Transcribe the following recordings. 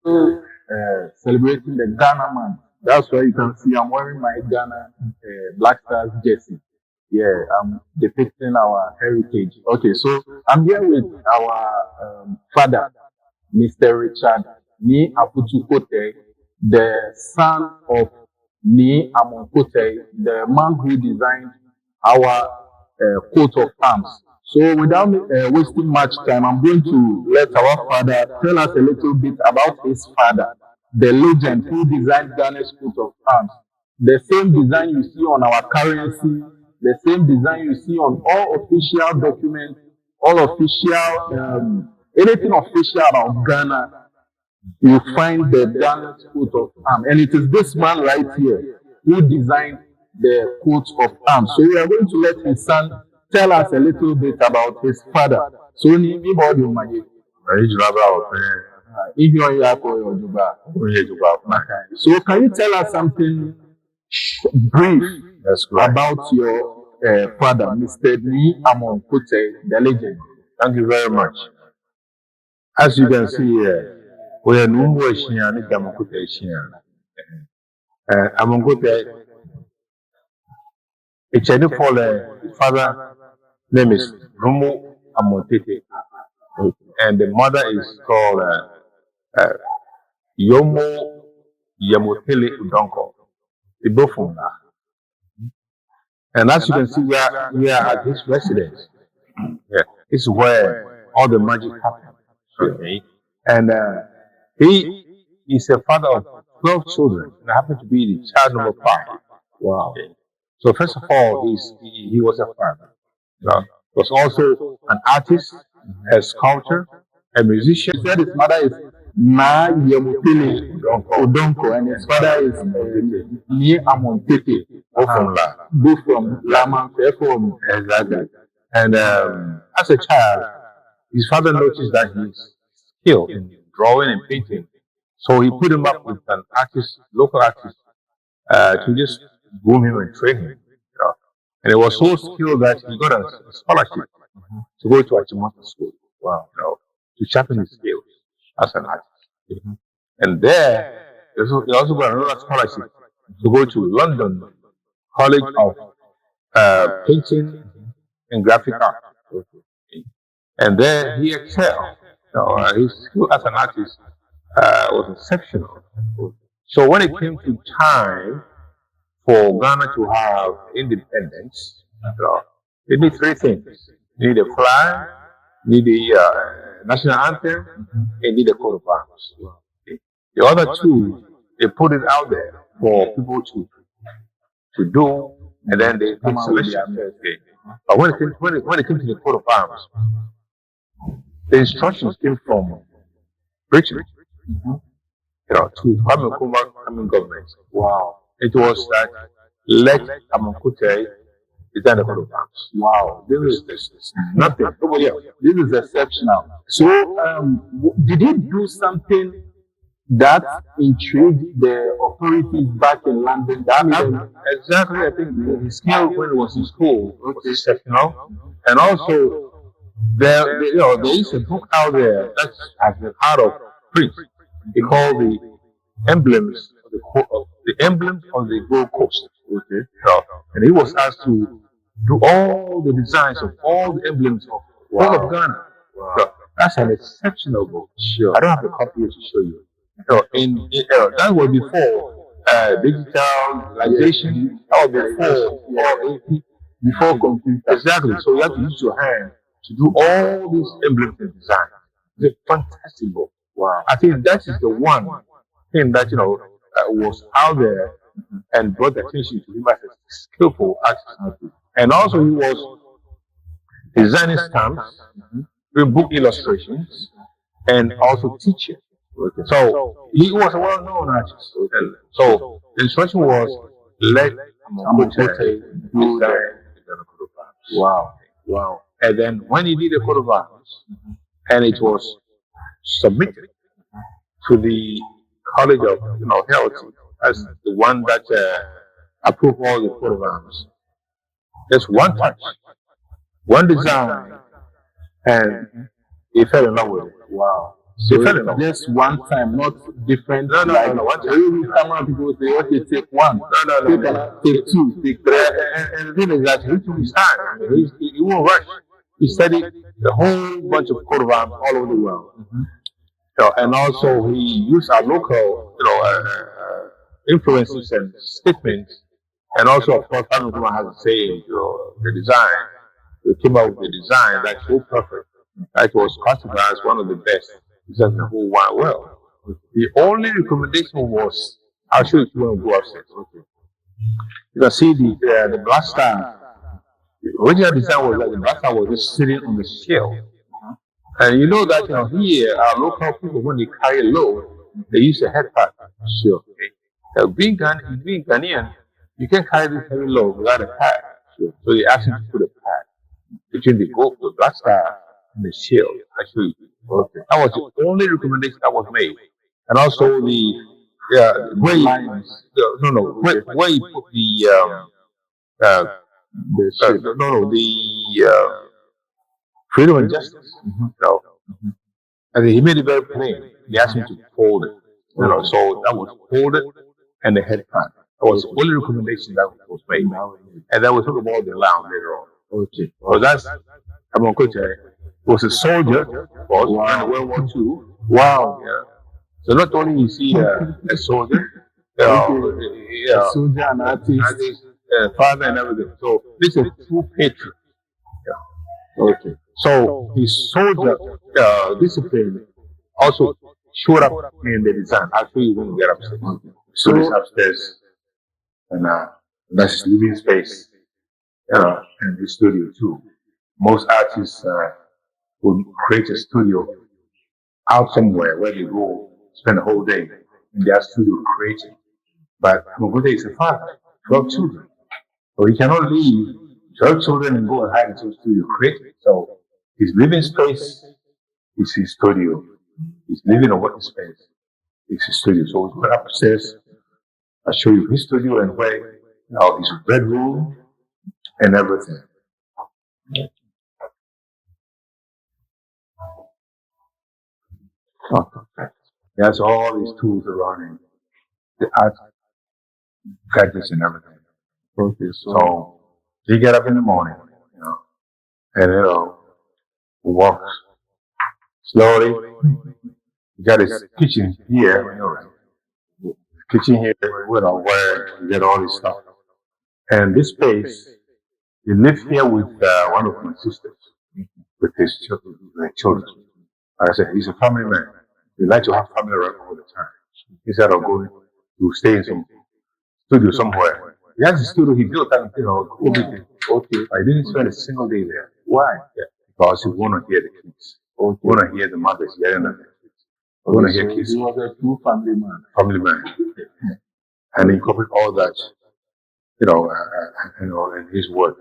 celebrating the Ghana month. That's why you can see I'm wearing my Ghana Black Stars jersey. Yeah, I'm depicting our heritage. Okay, so I'm here with our father, Mr. Richard Nii Amon Kotei, the son of Nii Amon Kotei, the man who designed our coat of arms. So without wasting much time, I'm going to let our father tell us a little bit about his father, the legend who designed Ghana's coat of arms. The same design you see on our currency, the same design you see on all official documents, all official, anything official about Ghana, you find the Ghana's coat of arms. And it is this man right here who designed the coat of arms. So we are going to let his son tell us a little bit about his father. So so can you tell us something brief about your father, Mr. Nii Amon Kotei, the legend? Thank you very much. As you can see here, we are no more Shian, Amon Kotei Shian. Amon Kotei, it's a his father name is Nii Amon Kotei, and the mother is called Yomo Yamotele Udonko. They both from that. And as you can see, we are at his residence. Yeah, this is where all the magic happens. Okay. And he is a father of 12 children, and I happen to be the child number 5. Wow. Okay. So first of all, he was a father. He was also an artist, a sculptor, a musician. He said his mother is Yamotele Udonko, and his father is Nii Amon Kotei, both from Lama. Exactly. And as a child, his father noticed that he's skilled in drawing and painting. So he put him up with an artist, local artist, to just groom him and train him. And he was so skilled that he got a scholarship to go to Achimota School. Wow. To sharpen his skills as an artist. And there, he also got another scholarship to go to London College of Painting and Graphic Art. And there he excelled. His skill as an artist was exceptional. So when it came to time for Ghana to have independence, they need 3 things. You need a flag, you need the national anthem, and you need a coat of arms. The other 2, they put it out there for people to do, and then they take selection. But when it came to the coat of arms, the instructions came from Britain, to Kwame Nkrumah government. Wow. It was that let Amon Kotei design the coat of arms. Wow. This is nothing. This is exceptional. So, did he do something that intrigued the authorities back in London? Exactly. I think his skill when he was in school was exceptional. And also, there is a book out there that has been out of print. They call the emblems of the Gold Coast. Okay. And he was asked to do all the designs of all the emblems of all of Ghana. Wow. So that's an exceptional book. Sure. I don't have a copy to show you. That was before digitalization. That was before computer. Exactly. So you have to use your hand to do all these emblems and design. It's a fantastic book. Wow. I think that is the one thing that was out there and brought attention to him as a skillful artist. And also he was designing stamps, doing book illustrations, and also teaching. Okay. So he was a well-known artist. Okay. So the instruction was let Amon Kotei do the coat of arms. Wow. Wow. And then when he did the coat of arms, and it was submitted to the College of Health as the one that approved all the coat of arms. Just one touch, one design, and he fell in love with it. Wow. So They fell in love. just one time, not different. No, Like, every camera people say, okay, take one, take two, take three. And the thing is that he took his time. I mean, he won't rush. He studied a whole bunch of coat of arms all over the world. So, and also he used our local, influences and statements, and also of course, Simon Kuma has to say, the design. They came out with the design that's so perfect. That was classified as one of the best designs in the whole wide world. The only recommendation was, I'll show you if you want to go upstairs. Okay. You can see the Black Star. The original design was that the Black Star was just sitting on the shell. And you know that here our local people, when they carry a load, they use a head pad. Sure. Being Ghanaian, you can't carry this heavy load without a pad. Sure. So they asked him to put a pad between the Black Star and the shell. Actually, okay. That was the only recommendation that was made. And also where you put the freedom and justice. And he made it very plain. He asked him to fold it. So that was folded and the head pad. That was the only recommendation that was made. And then we talk about the lounge later on. Okay. So that's Nii Amon Kotei was a soldier, of course, in World War II. Wow. Yeah. So not only you see a soldier, A soldier, an artist, father and everything. So this is a true patriot. Yeah. Okay. So his soldier discipline also showed up in the design. I'll show you when we get upstairs. So this upstairs, and that's his living space, and his studio too. Most artists will create a studio out somewhere where they go spend the whole day in their studio creating. But Nii Amon Kotei is a father, 12 children. So he cannot leave 12 children and go and hide into a studio creating. So his living space is his studio. His living or working space is his studio. So we go upstairs. I'll show you his studio and where his bedroom and everything. He has all these tools around him, the art gadgets and everything. Okay, so he get up in the morning, and walks slowly. He got his kitchen here, kitchen here, where you get all this stuff. And this space, he lived here with one of my sisters, with his children. Like I said, he's a family man. He like to have family around all the time. Instead of going to stay in some studio somewhere. He has a studio he built out, everything. Okay. But he didn't spend a single day there. Why? Yeah. Because he want to hear the kids. Okay. He want to hear the mothers yelling at the kids. He want to hear kids. He was a true family man. Family man. And he incorporated all that, in his work.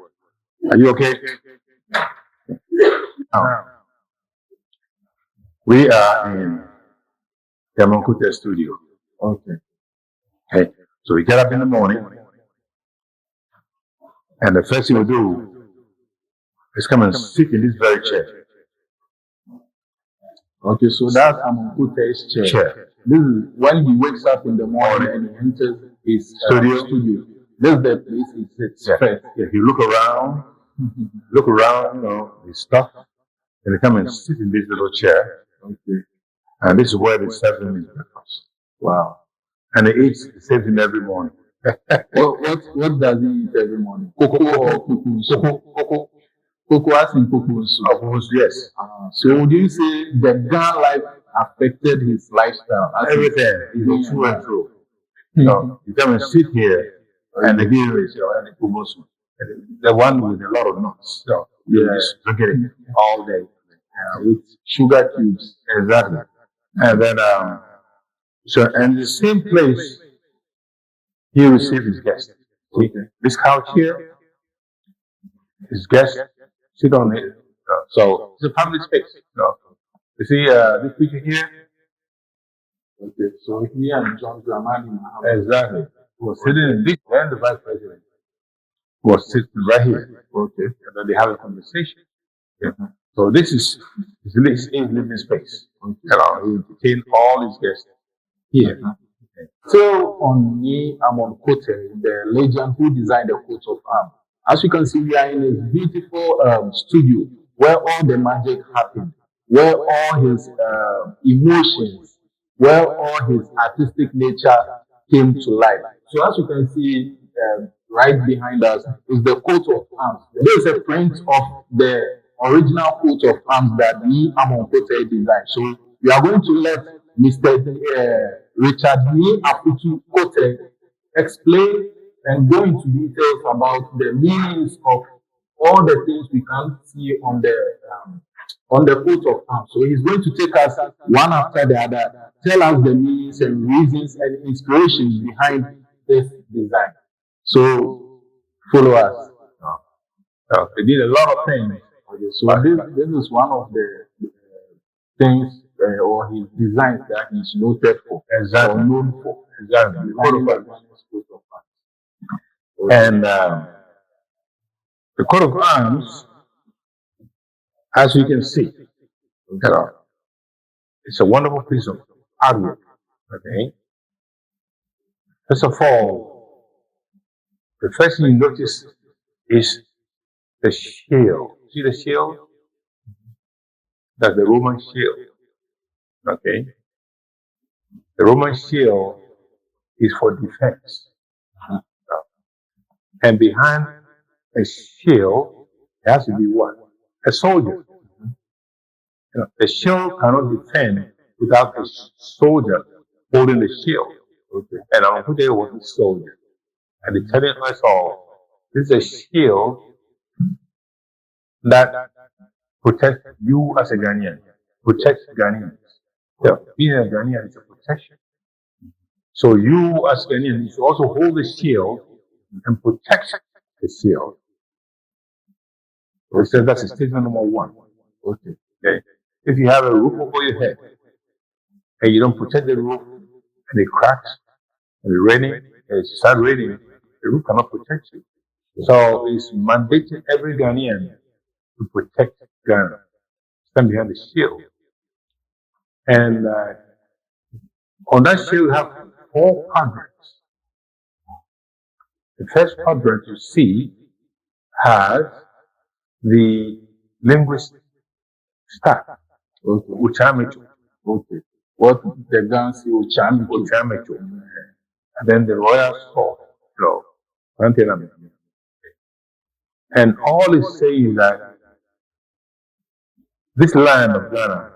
Are you okay? Now, we are in the Nii Amon Kotei studio. Okay. So we get up in the morning, and the first thing we do is come and sit in this very chair. Okay, so that's Nii Amon Kotei's chair. This is when he wakes up in the morning and he enters his studio. This is the place he sits first. Yeah, he look around, his stuff, and he come and sit in this little chair. Okay. And this is where they serve him his breakfast. Wow. And he eats the same thing every morning. What does he eat every morning? Cocoa or cocoa? Cocoa as in cocoa soup. Yes. So would you say the Ghana life affected his lifestyle? Everything. He's through and through. You come and sit here and the game is and the cocoa soup. The one with a lot of nuts. You just look at it all day. With sugar cubes. Exactly. And then and the same place he received his guests. Okay. This couch here, his guests sit on it. So it's a family space. You see this picture here? Okay, so he and John Dramani. Exactly. Was sitting in this, and the vice president was sitting right here. Okay. And then they have a conversation. Yeah. So this is his living space. You know, he entertained all his guests here. So on Nii Amon Kotei, the legend who designed the coat of arms. As you can see, we are in his beautiful studio where all the magic happened, where all his emotions, where all his artistic nature came to life. So as you can see, right behind us is the coat of arms. There is a print of the original coat of arms that Nii Amon Kotei designed. So we are going to let Mr. Richard Nii Amon Kotei explain and go into details about the meanings of all the things we can see on the coat of arms. So he's going to take us one after the other, tell us the meanings and reasons and inspirations behind this design. So follow us. They did a lot of things. Okay, so this is one of the things or his designs that he's noted for. Exactly. Or known for. Exactly. Designing the coat of arms. And the coat of arms, as you can see, you know, it's a wonderful piece of artwork. Okay. First of all, the first thing you notice is the shield. See the shield? That's the Roman shield. Okay. The Roman shield is for defense. And behind a shield, there has to be what? A soldier. You know, the shield cannot defend without a soldier holding the shield. Okay. And Amon Kotei was a soldier. And he's telling us all, this is a shield that protects you as a Ghanaian, protects Ghanaians. Yeah. Being a Ghanaian is a protection. So you as Ghanaian, you should also hold the shield and protect the shield. So that's statement number one. Okay. If you have a roof over your head and you don't protect the roof and it cracks and it's raining, and it starts raining, the roof cannot protect you. So it's mandating every Ghanaian to protect Ghana. Stand behind the shield. And on that shield, you have 4 quadrants. The first quadrant you see has the linguist staff, Uchamecho. Okay. What the Ghana say Uchamecho. And then the royal sword, and all is saying that this land of Ghana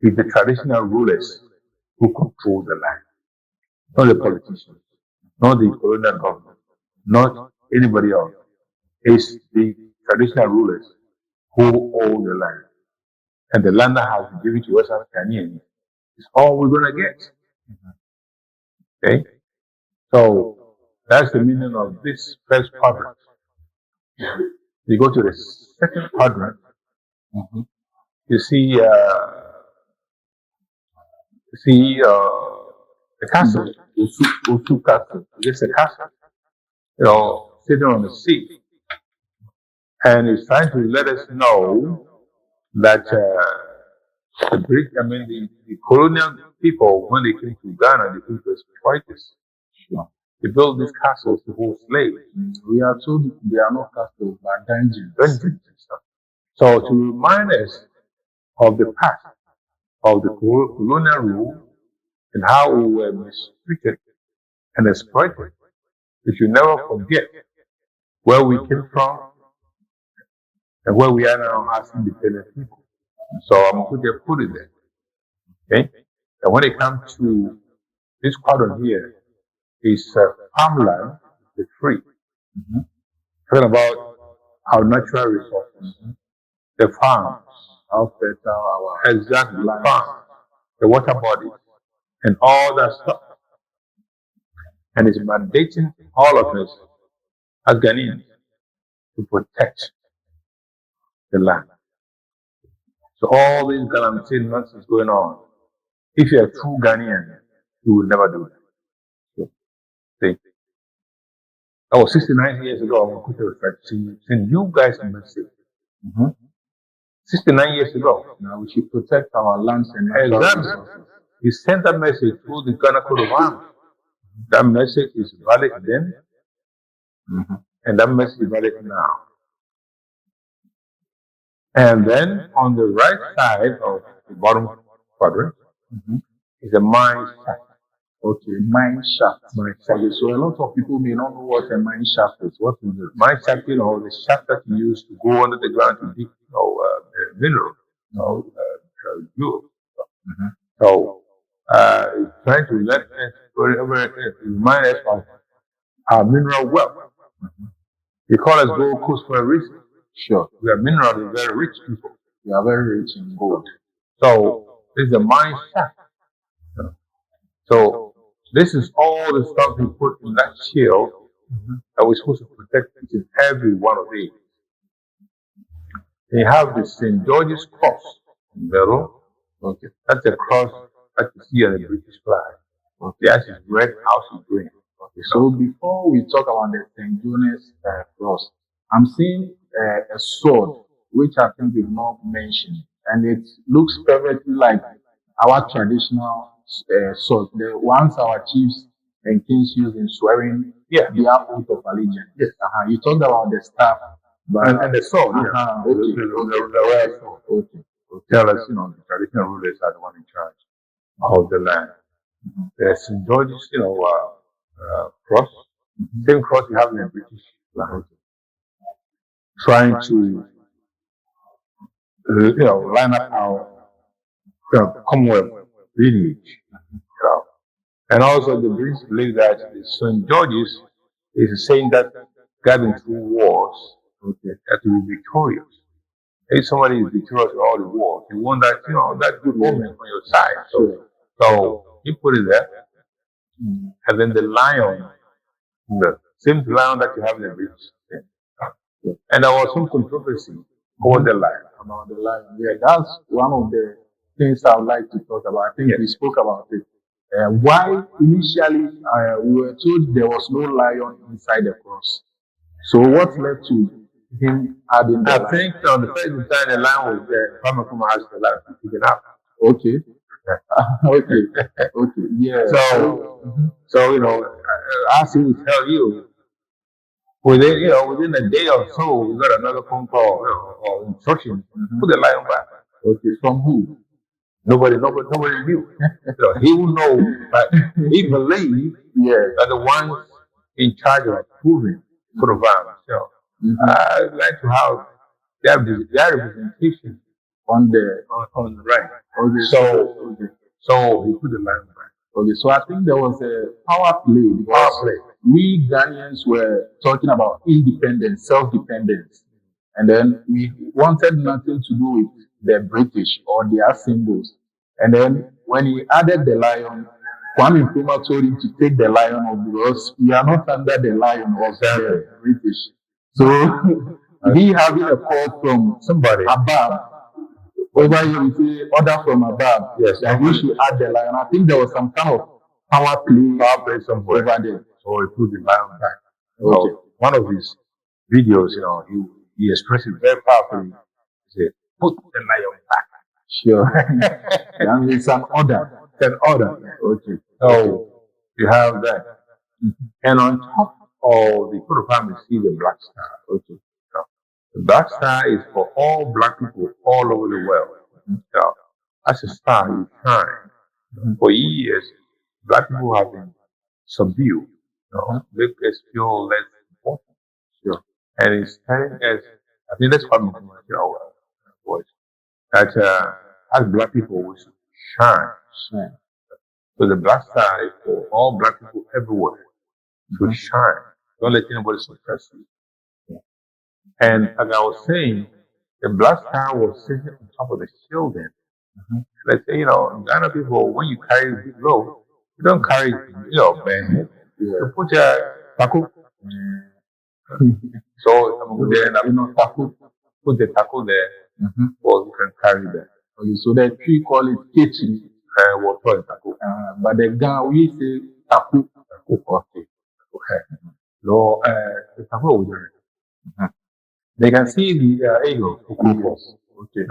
is the traditional rulers who control the land, not the politicians, not the colonial government, not anybody else. It's the traditional rulers who own the land. And the land that has been given to us as Ghanaians is all we're going to get. Okay? So that's the meaning of this first quadrant. You go to the second quadrant, you see the castle, Usu Castle. It's a castle, sitting on the sea. And it's trying to let us know that the colonial people, when they came to Ghana, they came to exploit us. They built these castles to hold slaves. We are told they are not castles, but dungeons. Dungeons and stuff. So to remind us of the past, of the colonial rule, and how we were mistreated and exploited, we should never forget where we came from and where we are now as independent people. So I'm going to put it there. Okay? And when it comes to this quadrant here, is farmland, the free. Talking about our natural resources, the farms, How fertile our exactly, the farms, the water bodies, and all that stuff. And it's mandating all of us as Ghanaians to protect the land. So all these calamity nonsense going on, if you're a true Ghanaian, you will never do that. So, see? That was 69 years ago. I'm going to send you guys a message. 69 years ago. Now we should protect our lands and natural Exactly. resources. He sent that message through the Ghana Coat of Arms. That message is valid then, and that message is valid now. And then on the right side of the bottom quadrant is a mine shaft. Okay, mine shaft. Okay, so a lot of people may not know what a mine shaft is. What is it? Mine shaft, the shaft that you use to go under the ground to dig, mineral, jewels. So, trying to let remind us of our mineral wealth. They call us Gold Coast for a reason. Sure. We are minerally very rich people. We are very rich in gold. So this is a mine shaft. So this is all the stuff we put in that shield that we're supposed to protect each and every one of these. They have the St. George's Cross in the middle. Okay. That's a cross that you see on the British flag. Okay. The ash is red, house is green. Okay. So before we talk about the St. George's Cross, I'm seeing a sword, which I think we've not mentioned, and it looks perfectly like our traditional sword, the ones our chiefs and kings use in swearing their oath of allegiance. Yes. You talked about the staff, but and the sword, okay. The red sword. Okay. Tell us, the traditional rulers are the one in charge of the land. The St. George's, cross, same cross you have in the British land. Trying to, line up our Commonwealth lineage. And also the British believe that St. George's is a saying that gathering through wars, that to be victorious. If somebody is victorious in all the wars, you want that, that good moment on your side. So you put it there. And then the lion, the same lion that you have in the British. And there was some controversy over the lion. About the lion. Yeah, that's one of the things I would like to talk about. I think we spoke about it. Why initially we were told there was no lion inside the cross. So what led to him adding the lion? I think on the first time the lion was there, Farmer Kuma asked the lion to pick it up. Okay. Okay. Yeah. So as he will tell you, within a day or so, we got another phone call or instruction. Put the lion back. Okay. From who? Nobody knew. He will know, but he believed that the ones in charge of approving for the violence. I'd like to have their representation on the right. Okay. So he put the lion back. Okay, so I think there was a power play because we Ghanaians were talking about independence, self-dependence, and then we wanted nothing to do with the British or their symbols. And then when he added the lion, Kwame Nkrumah told him to take the lion off because we are not under the lion of the British. So he having a call from somebody above. Over here, we say order from above. Yes, that we should add the lion. I think there was some kind of power play somewhere over there. So he put the lion back. Okay. So one of his videos, he expressed it very powerfully. He said, "Put the lion back." Sure. And it's an order. An order. Okay. So you have that. And on top of the coat of arms, you see the black star. Okay. The black star is for all black people all over the world. As a star, you shine. For years, black people have been subdued. Make us feel less important. Sure. And it's telling us, I think that's what I'm voice, that as black people, we should shine. So the black star is for all black people everywhere to shine. Don't let anybody suppress you. And as I was saying, the black star was sitting on top of the shield then. Let's say, Ghana people, when you carry big load, you don't carry, bad. You put your taco. So I'm going there taco. Put the taco there, or you can carry that. Okay, so the tree call it kitchen. We'll call it taco. But the Ghana, we say taco. Okay. No, the taco will do it. They can see the eagle. Okay.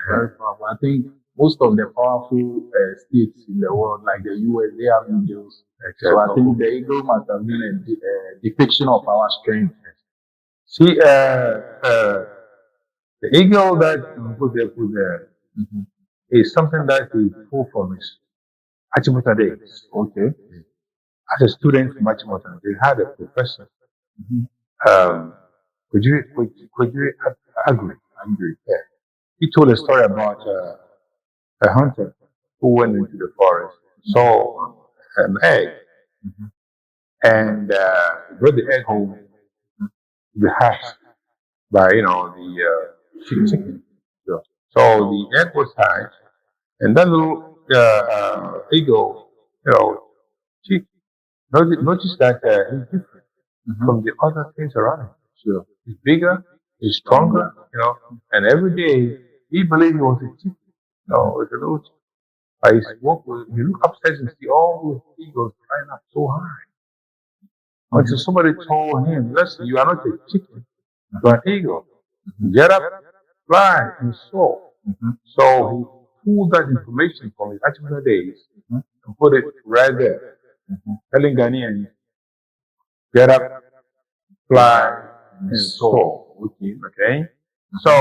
Very Powerful. I think most of the powerful states in the world, like the US, they have eagles. So I think the eagle must have been a depiction of our strength. See, the eagle that put there is something that we pull from his Achimota days. Okay. As a student from Achimota, they had a professor. Could you agree? Yeah. He told a story about a hunter who went into the forest, saw an egg, and brought the egg home to be hatched by the chicken. So the egg was hatched, and that little eagle, she noticed that he's different from the other things around him. So he's bigger, he's stronger, and every day he believed he was a chicken. It's a little chicken. By his walk, you look upstairs and see all those eagles flying up so high. Until somebody told him, listen, you are not a chicken, you are an eagle. Get up, fly, and soar. So he pulled that information from his actual days and put it right there, telling Ghanaians, get up, fly, and soar. Okay? So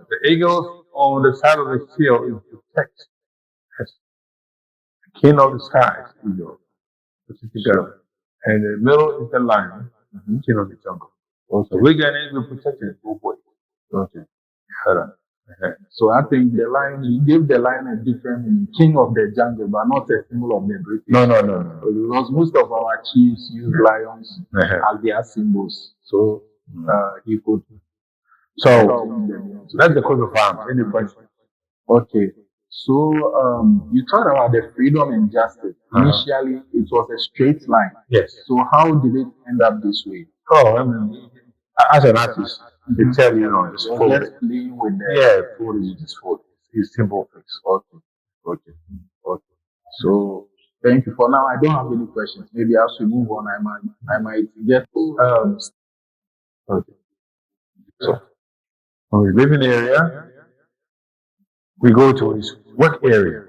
the eagles on the side of the shield is the text. King of the skies, eagle, which is together. And in the middle is the lion, king of the jungle. So we're going to be protected both ways. Okay. So I think the lion, you give the lion a different meaning, king of the jungle, but not a symbol of the British. No. Because most of our chiefs use lions as their symbols. So he could. So that's the coat of arms. Any question? Okay. So you talked about the freedom and justice. Initially, it was a straight line. Yes. So how did it end up this way? Oh, I mean, as an artist, they tell you, just fold. Just playing with the fold is just fold. It's simple fix. Okay. So thank you for now. I don't have any questions. Maybe as we move on, I might get okay. So when we live in the area, we go to his work area.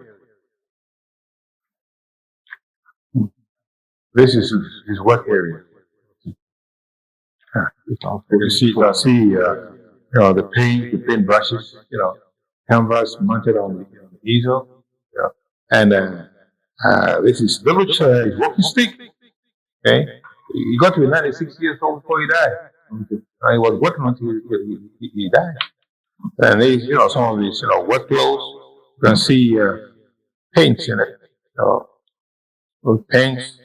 This is his work area. You can see the paint brushes, canvas mounted on the easel, and this is little his walking stick. Okay, he got to be 96 years old before he died. He was working until he died. And these, some of these, work clothes, you can see paints in it. With paints.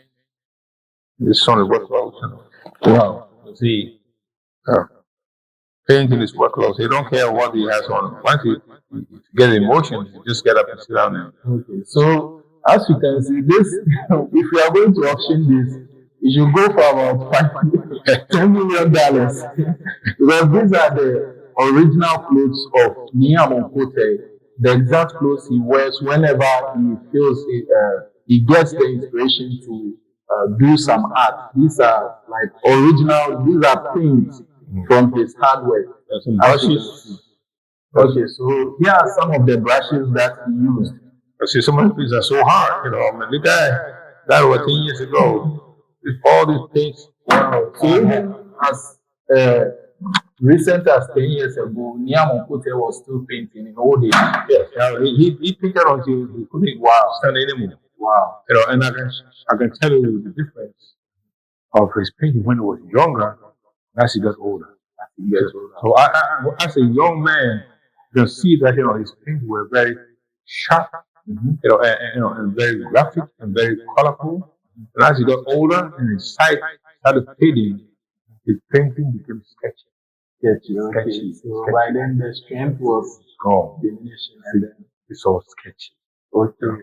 This is on the work clothes. You see paint in his work clothes. He don't care what he has on. Once he get emotion, he just get up and sit down there. Okay. So as you can see, this if you are going to auction this, it should go for about $10 million. Because these are the original clothes of Nii Amon Kotei, the exact clothes he wears whenever he feels he gets the inspiration to do some art. These are like original, these are things from his hard work. Some brushes. Okay, so here are some of the brushes that he used. I see some of these are so hard, look at that was 10 years ago. With all these things. Wow. So even as recent as 10 years ago, Nii Amon Kotei was still painting in old age. Yes, he painted until he couldn't stand anymore. Wow. And I can tell you the difference of his painting when he was younger as he got older. So as a young man, you can see that his paintings were very sharp, and very graphic and very colorful. And as he got older and his sight started fading, his painting became sketchy. Okay. So by then the strength was gone, diminishing, and then it's all sketchy. Okay.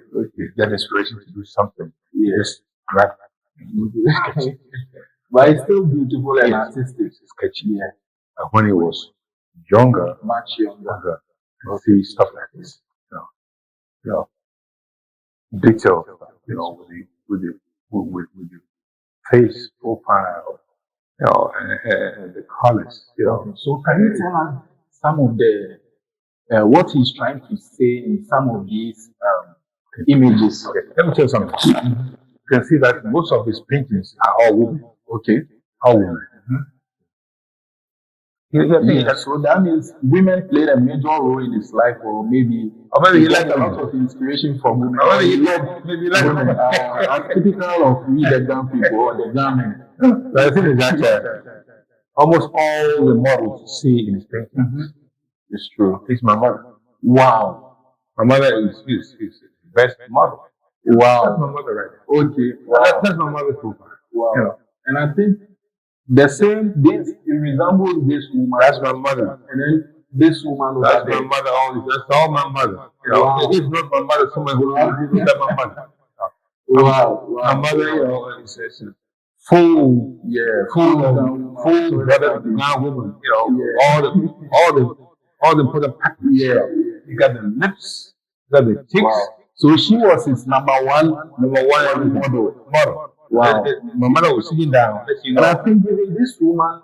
That inspiration to do something. Yes. Graphic. But it's still beautiful and artistic. Sketchy. Yeah. And when he was younger, much younger, see stuff like this. Detail, with the face profile, and the colors, So can you tell us some of the what he's trying to say in some of these images. Okay, let me tell you something. You can see that most of his paintings are all women. Okay. All women. So that means women played a major role in his life, or maybe he got liked a lot women. of inspiration from women. Or maybe He he loved maybe like women. women. As typical of we the Ghana people or the Ghanaian. But the thing is that almost all the models you see in his painting It's true. is my mother. Wow. My mother is the best model. That's my Wow. mother right there. Okay. Wow. That's my mother's profile. Wow. You know, And I think the same this it resembles this woman. that's my mother. And then this woman over That's my there. mother always. That's all my mother. You know, Wow. if not my mother, someone who look at my mother. Wow. My mother, you know, is full, full brother, now woman. You know, all the important package. Yeah. You got the lips, you got the cheeks. Wow. So she was his number one model. Wow. My mother was sitting down. And I think even this woman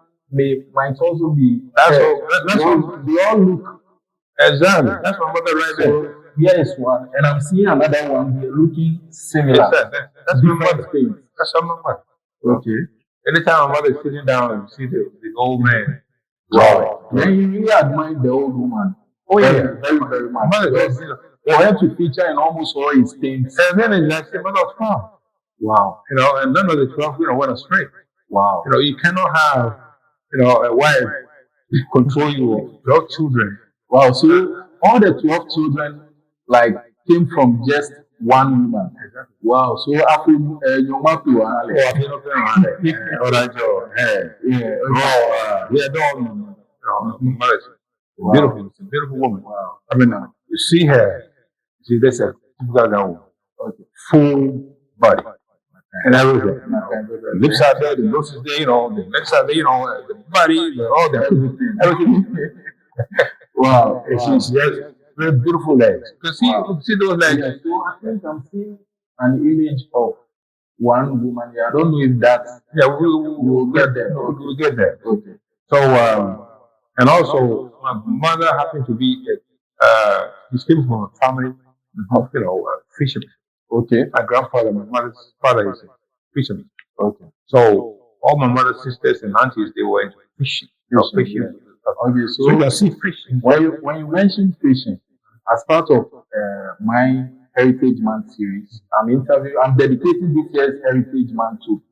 might also be. That's they all look. Exactly. That's my mother right there. So here is one, and I'm seeing another one here looking similar. That's my mother. Things. That's my mother. Okay. Anytime my mother is sitting down, you see the old man. Wow. Then you really admire the old woman. Oh yeah, very, very much. My mother is, for her to feature in almost all his things. And then it's like the mother of 12. Wow. You know, and none of the 12, went astray. Wow. You know, you cannot have, a wife control your 12 children. Wow. So all the 12 children like came from just one woman. Exactly. Wow. So after you want to beautiful. It's a beautiful woman. Wow. I mean, you see her. See, that's a typical Ghanaian woman. Okay. Full body and everything. The lips are there, the nose is there, the legs are there, the body, all that, everything. Wow. She has very beautiful legs. You see those legs. Yeah, so I think I'm seeing an image of one woman here. I don't know if that's. Yeah, we'll get there. We'll get there. Okay. So, and also, my mother happened to be, she came from a family of, fishermen. Okay. My grandfather, my mother's father is a fisherman. Okay. So, all my mother's sisters and aunties, they were into fishing. Fishing. Yeah. Okay, so you can see fishing. When you mention fishing, as part of my Heritage Month series, I'm dedicating this year's Heritage Month to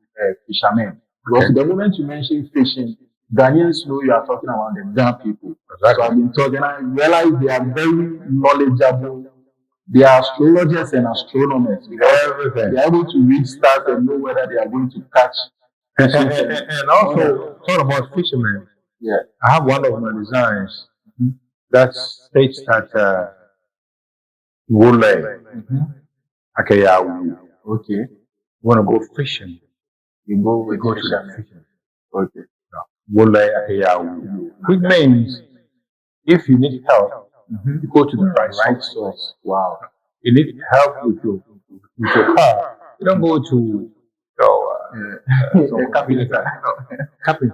fishermen. Because the moment you mention fishing, Ghanaians know you are talking about the Ghana people. Exactly. So I've been talking, I realize they are very knowledgeable. They are astrologers and astronomers. Everything. They are able to read stars and know whether they are going to catch. And also, talking about fishermen, yeah, I have one of my designs that states that Wole, Akayawu. Okay. Want to go fishing? You go to that fishing. Okay. Wole, Akayawu. Which means if you need help, you go to the right source. Wow. You need help with your car. You don't go to carpenter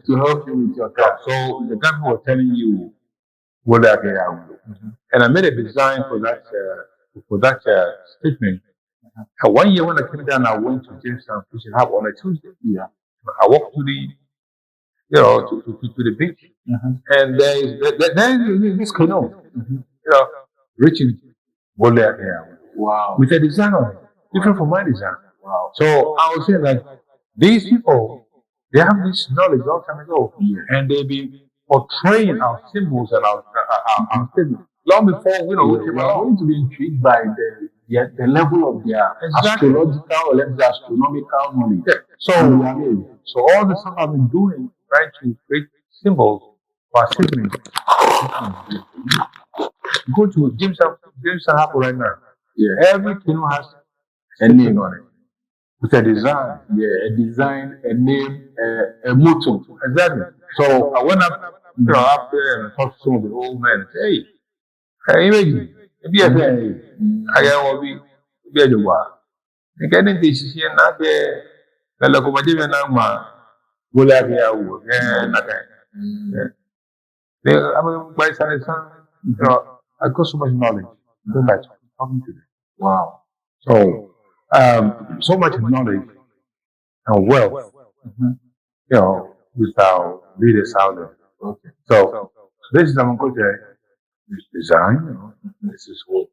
to help you with your car. So the guy was telling you what I get out. And I made a design for that statement. And 1 year when I came down, I went to Jamestown Fishing Hub on a Tuesday. Yeah. I walked to the to the beach, and there is this canoe, reaching Wole. Wow. With a design on it, different from my design. Wow. So I was saying that these people, they have this knowledge long time ago, and they've been portraying our symbols and our statements long before we came are along. going to be intrigued by the level of their astrological or astronomical knowledge. Yeah. So all the stuff I've been doing, trying to create symbols for our siblings. Go to Jamestown Harbor right now. Yeah. Every canoe has a name on it. With a design. Yeah, a design, a name, a motto. Exactly. So I went up, up there and I talked to some of the old men and said, hey, imagine, if you say, I got be a job. You get in this here, not there, the locomotive and I'm I mean, by son, you know, I got so much knowledge just by talking to them. Wow. So, so much knowledge and wealth, you know, with our leaders out there. Okay. So, this is Amon Kotei design, you know, this is what.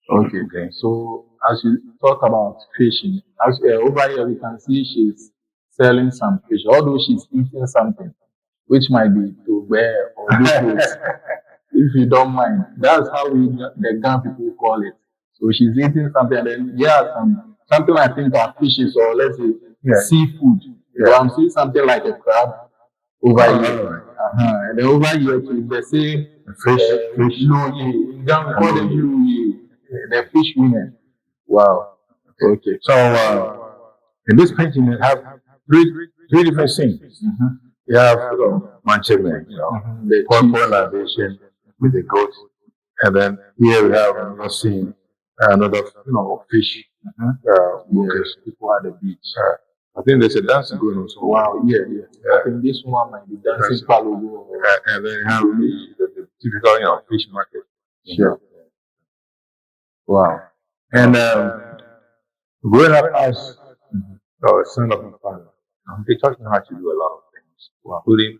Okay. So as you talk about fishing, as over here we can see she's selling some fish, although she's eating something, which might be to bear or liquids, if you don't mind. That's how the Ghana people call it. So she's eating something, and then something I think are fishes or let's say seafood. So I'm seeing something like a crab over here. And then over here too, they say fish. No, in Ghana we call them the fish women. Wow. Okay. So, in this painting, you have three different scenes. You have Manchester, you know, the purple libation with the goat, and then here we have another scene, another fish. Because people at the beach. I think there's a dancing going on. So Wow. Yeah. I think this one might be dancing Palugo. and then you have the typical fish market. Sure. Wow. And growing up as a son of my father, they taught me how to do a lot of things, including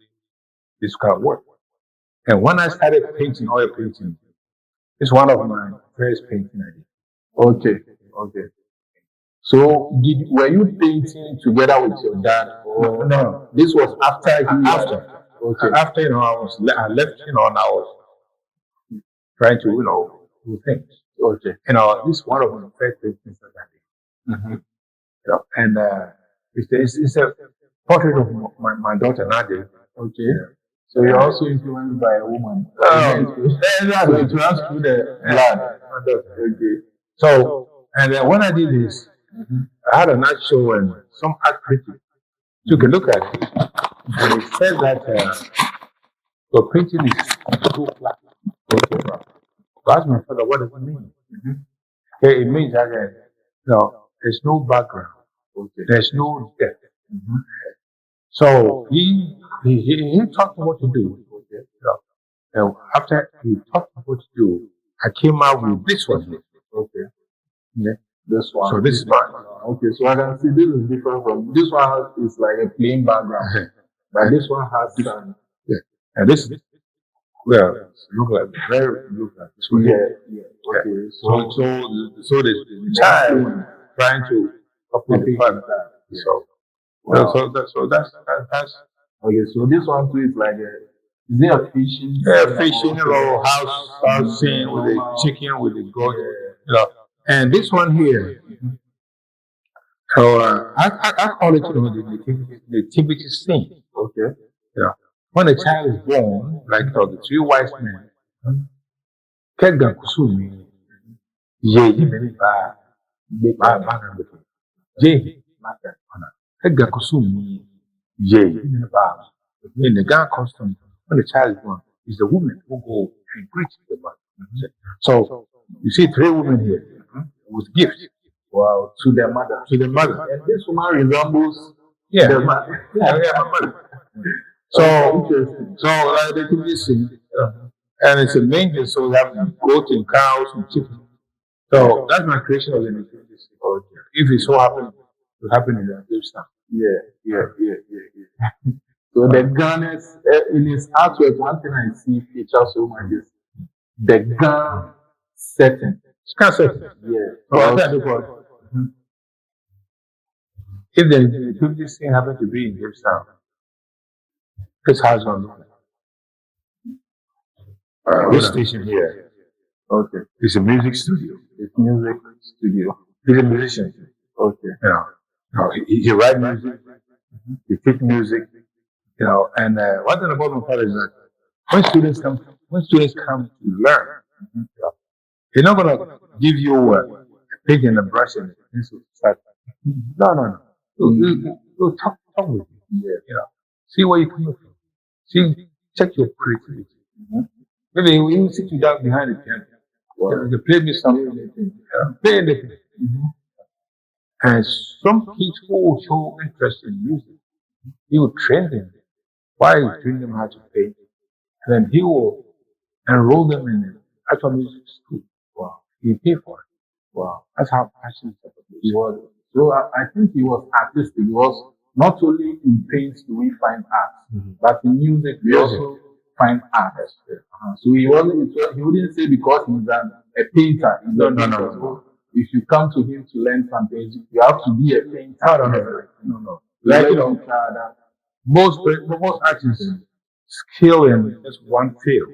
this kind of work. And when I started painting, oil painting, it's one of my first painting I did. Okay. So were you painting together with your dad? Or No. This was after After. Okay. After I left, and I was trying to do things. Okay. This is one of my first paintings that I did. And it's a portrait of my daughter Nadia. Okay. So you're also influenced by a woman. So it runs through the blood. Okay. So, and then when I did this, I had a night show and some art critic took a look at it. And he said that your painting is too flat. I asked my father, what does it mean? Okay, it means that there's no background. There's no depth. So he taught me what to do. And after he taught me what to do, I came out with this one here. Okay. Yeah. This one. So this is mine. Okay, so I can see this is different from this one is like a plain background. But this one has some. And this look like this one. Yeah. Okay. So the child trying to copy the father. So that's okay. So this one too is like is it a fishing? Fishing, house scene with the chicken, with the goat, And this one here, so I call it the nativity scene. Okay. When a child is born, like the three wise men, Kega Kusumi, ye ba ye Kega Kusumi, ye ba. In the Ghana custom, when the child is born, is the woman who go and greet the mother. So you see three women here with gifts. Wow, to their mother. And this woman resembles the mother. My mother. So they can be seen, and it's a manger, so we have goats and cows and chickens. So that's my creation of the nativity scene. If it so happens to happen in the lifestyle. Yeah. So the Ghana's in his artwork, one thing I see features so much is the Ghana setting. It's kind of setting. Yeah. If the nativity scene happens to be in Jamestown, this house on this station here. Okay. It's a music studio. It's music studio. He's a musician. Okay. He writes music. He teaches music. And one thing about my father is that when students come to learn, he's not gonna give you a pig and a brush and a pencil to start. No. He'll talk with you. See where you're coming from. Check your creativity. Maybe he will even sit you down behind the piano. You play me something. Play anything. And some kids who show interest in music, he will train them. Why he train them how to paint? then he will enroll them in an actual music school. Wow. He paid for it. Wow. That's how passionate He was. So I think he was artistic. He was not only in paints do we find art, but in music we also find art. So he wasn't. He wouldn't say because he's a painter. He's No, a no, painter. no, So no. if you come to him to learn something, you have to be a painter. No. Like, Like, most artists skill in just one field.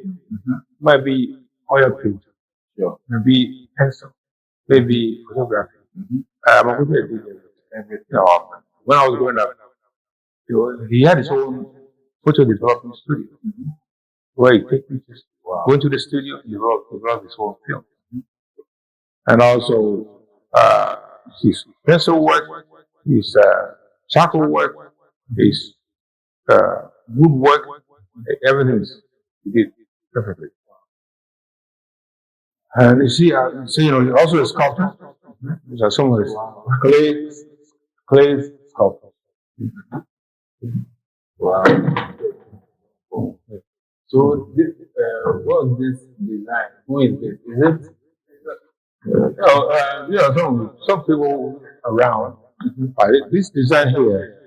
Might be oil paint, Sure. maybe pencil, maybe photography. I'm a good at everything. When I was growing up, he had his own photo development studio where he take pictures, go into the studio, develop his own film. And also his pencil work, his charcoal work, his woodwork, everything he did perfectly. And you see, he also a sculptor. These are some of his clay sculptors. Wow. So this, what's this design? Who is this? Is it? Some people around. This design here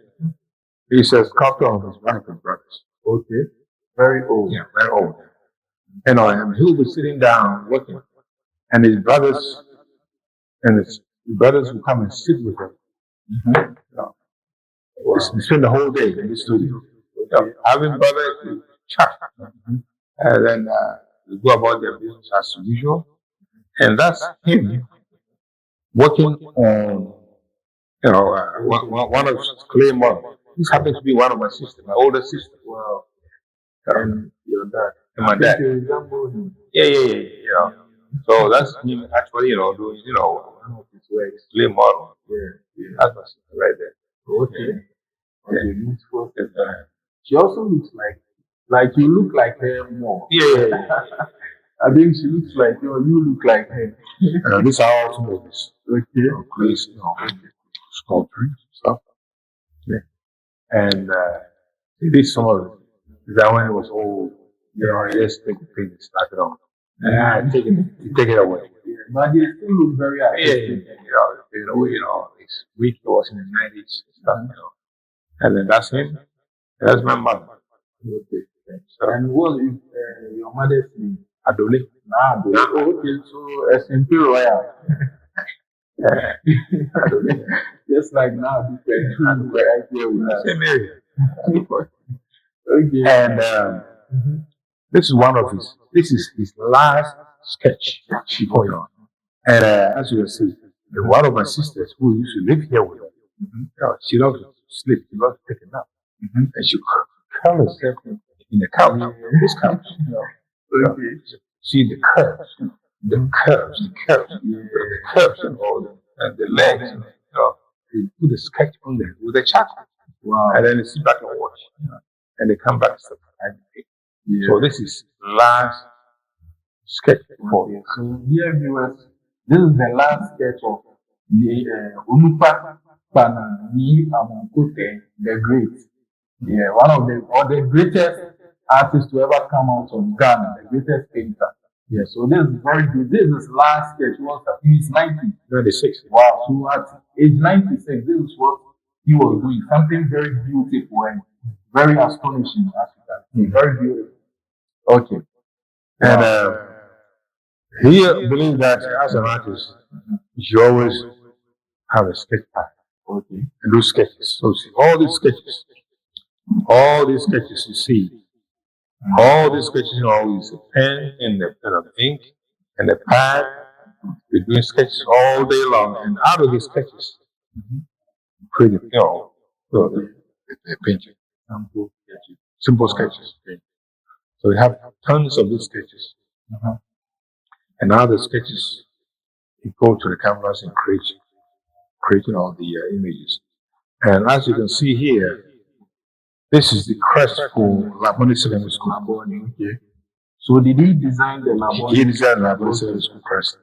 is a sculptor of one of his brothers. Okay. Very old. Yeah, very old. And he'll be sitting down working, and his brothers will come and sit with him. They spend the whole day in the studio. Having brothers to chat, and then they go about their business as usual. And that's him working on, one of his clay models. This happens to be one of my sisters, my older sister. Wow. And your dad. And my dad. You resemble him. Yeah. So that's him actually, doing, One of his works. clay model. Yeah. That's my sister right there. Okay. Okay, beautiful. She also looks like you look like her more. Yeah. I think she looks like you look like her. This is how also do this. Okay. Clay, sculpture stuff. Yeah. And this some of it. That when it was old, I just take the paint and slap it on. And take it away. Yeah, but they still look very artistic. It's weak. It was in the 90s and stuff, And then that's him. And that's my mother. Okay. So, and what is your mother's name? Adole. Adole. Oh, okay, so SMP Royal. Adole. Just like now, different right here with us. Same area. Okay. And this is his last sketch. And as you can see, one of my sisters who used to live here with her, she loves to sleep, she loves to take a nap. And she curl herself in the couch, this couch. See the curves, the curves, and all that, and the legs. They put the sketch on there with a charcoal. Wow. And then they sit back and watch. And they come back and start to paint. So this is last sketch for you. So here viewers, this is the last sketch of the Unupa Pana Nii Amon Kotei, the great. Yeah, one of the greatest artists to ever come out of Ghana, the greatest painter. Yeah, so this is very good. This is his last sketch. He was 90. 96. Wow. So at age 96, this is what he was doing. Something very beautiful and very astonishing. Very beautiful. Okay. And he believes that as an artist, you should always have a sketch pad. Okay. And do sketches. So see, all these sketches you see, all these sketches, is a pen and the ink and the pad. We're doing sketches all day long, and out of these sketches, create the painting. Simple sketches. So we have tons of these sketches. And now the sketches, you go to the canvas and creating all the images. And as you can see here, this is the crest for Labone Secondary School. Okay. So did he design the Labone? He designed Labone Secondary School crest.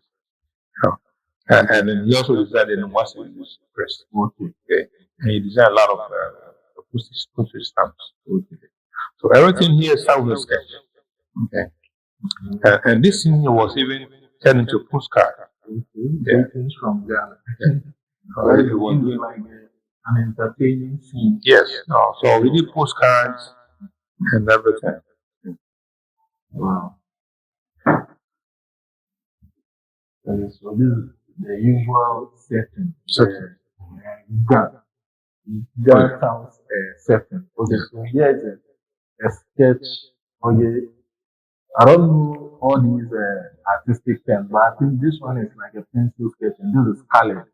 And then he also designed the Nwasi crest. Okay. And he designed a lot of postage stamps. Okay. So everything here starts with a sketch. Okay. And this thing was even turned into a postcard. Greetings from Ghana. It was like an entertaining scene. Yes. So we did postcards and everything. Wow. So this is the usual setting. GaDa sounds setting. Okay, so here is a sketch. Okay, I don't know all these artistic terms, but I think this one is like a pencil sketch, and this is colored.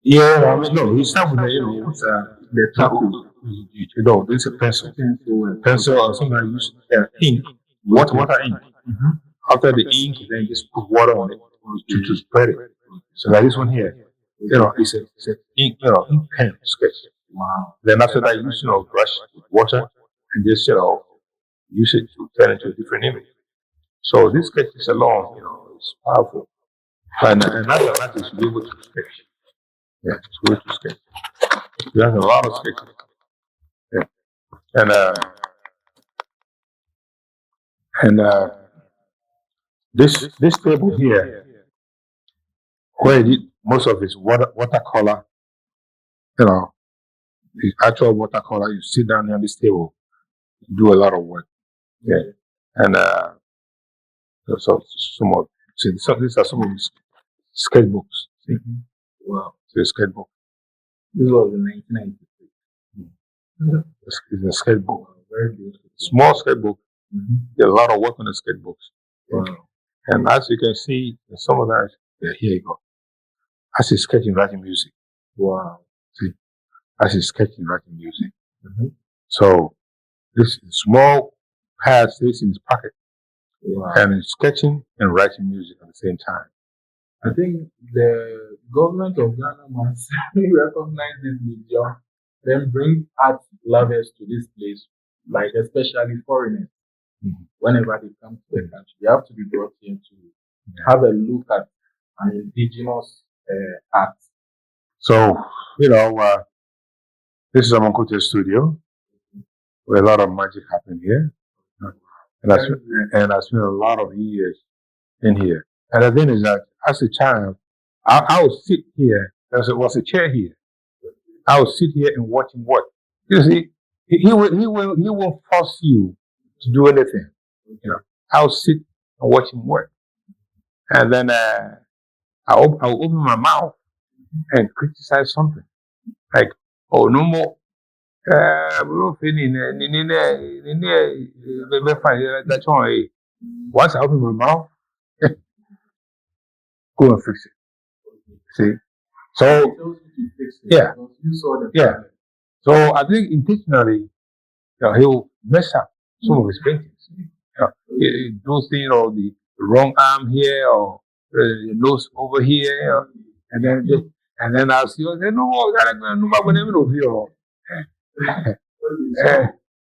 Yeah, I mean, no, he started with The charcoal. no, this is a pencil. Pencil, or sometimes use ink, water ink. After the ink, then just put water on it to spread it. So like this one here, it's a ink, ink pen sketch. Wow. Then after that, use brush with water and just use it to turn into a different image. So this sketch is alone, it's powerful. And another artist should be able to sketch. Yeah, it's good to sketch. He has a lot of sketches. Yeah. And this table here, where he did most of his watercolor, the actual watercolor, you sit down on this table, you do a lot of work. Yeah. And so some of these are some of his sketchbooks. See? Wow. So a sketchbook. This was in 1996. It's a sketchbook. Very beautiful. Small sketchbook. There's a lot of work on the sketchbooks. Wow. And as you can see, some of that, here you go. As he's sketching, writing music. Wow. See, as he's sketching, writing music. So this small pad stays in his pocket. Wow. And he's sketching and writing music at the same time. I think the government of Ghana must recognize this medium, then bring art lovers to this place, like especially foreigners. Whenever they come to the country, they have to be brought here to have a look at an indigenous art. So, this is Amon Kotei studio, where a lot of magic happened here. And I spent a lot of years in here. And the thing is that as a child, I would sit here. There was a chair here. I would sit here and watch him work. You see, he won't force you to do anything. I would sit and watch him work. And then I'll open my mouth and criticize something. Like, oh, no more. Once I open my mouth, go and fix it. See? So, yeah. Yeah. So I think intentionally, he'll mess up some of his paintings. Those things, the wrong arm here or the nose over here, and then I'll see, no,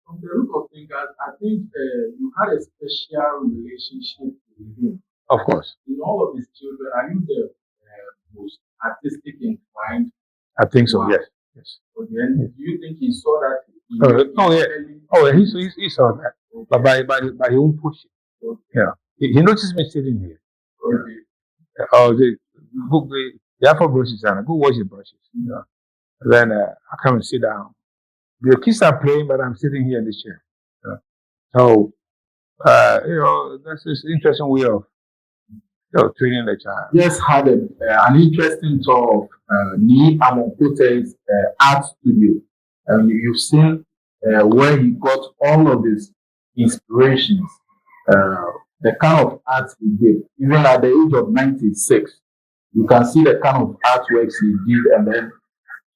From the look of things, I think you had a special relationship with him. Of course. In all of his children, are you the most artistic inclined? I think so. Yes. Yes. Again, do you think he saw that? He saw that, but by he won't push it. Yeah, he noticed me sitting here. The Afro brushes and go wash the brushes. Then I come and sit down. The kids are playing, but I'm sitting here in this chair. So that's an interesting way of training the child. Just had an interesting tour of Nii Amon Kotei's art studio. You've seen where he got all of his inspirations, the kind of art he did. Even at the age of 96, you can see the kind of artworks he did, and then,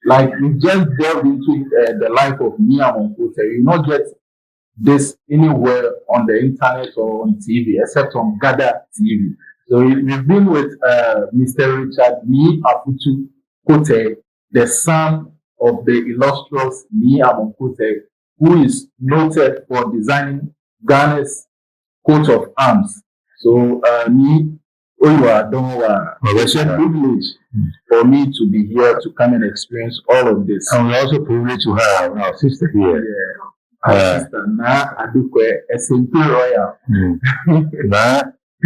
like, you just delved into the life of Nii Amon Kotei. You not get this anywhere on the internet or on TV, except on GaDa TV. So we've been with Mr. Richard Nii Amon Kotei, the son of the illustrious Nii Amon Kotei, who is noted for designing Ghana's coat of arms. So, Nii, it's a privilege for me to be here to come and experience all of this. And we're also privileged to have our sister here. Yeah. Our sister Na Adukwe, a simple royal. Na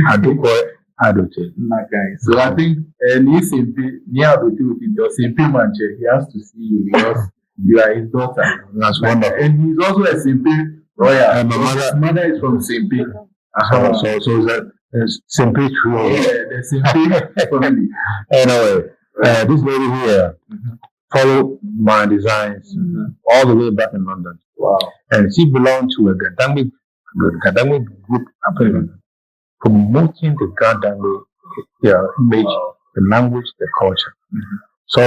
Adukwe Adote. So I think Nii simple, Nii Adote with your simple man, he has to see you because you are his daughter. That's wonderful. And he's also a simple royal. And my his mother is from Simple. So it's Simple Trio. Yeah, the Simple family. Anyway, this lady here followed my designs all the way back in London. Wow. And she belonged to a GaDa group up in London, promoting the GaDa image, the language, the culture. So